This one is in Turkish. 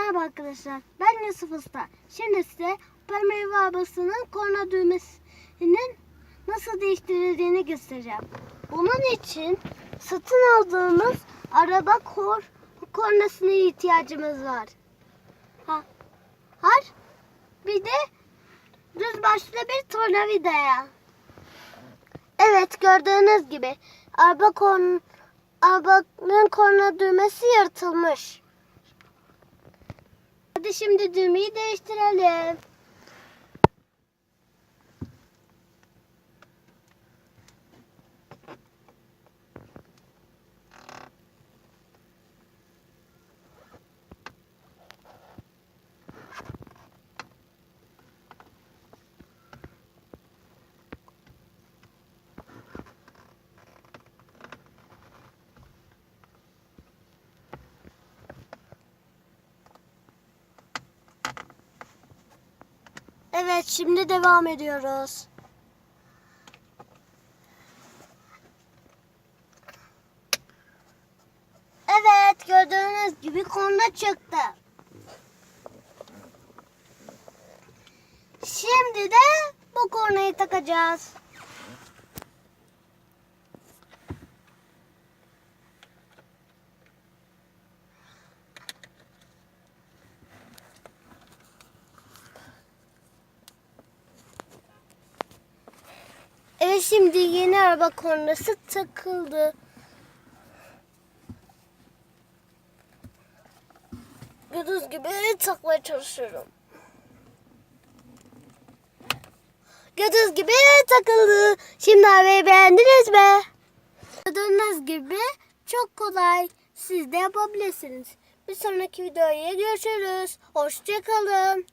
Merhaba arkadaşlar, ben Yusuf Usta. Şimdi size Pembe arabasının korna düğmesinin nasıl değiştirildiğini göstereceğim. Bunun için satın aldığımız araba kornasına ihtiyacımız var. Bir de düz başlı bir tornavidaya. Evet, gördüğünüz gibi arabanın korna düğmesi yırtılmış. Hadi şimdi düğmeyi değiştirelim. Evet, şimdi devam ediyoruz. Evet, gördüğünüz gibi korna çıktı. Şimdi de bu kornayı takacağız. Evet, şimdi yeni araba kornası takıldı. Gördüğünüz gibi takmaya çalışıyorum. Gördüğünüz gibi takıldı. Şimdi arabayı beğendiniz mi? Gördüğünüz gibi çok kolay. Siz de yapabilirsiniz. Bir sonraki videoya görüşürüz. Hoşça kalın.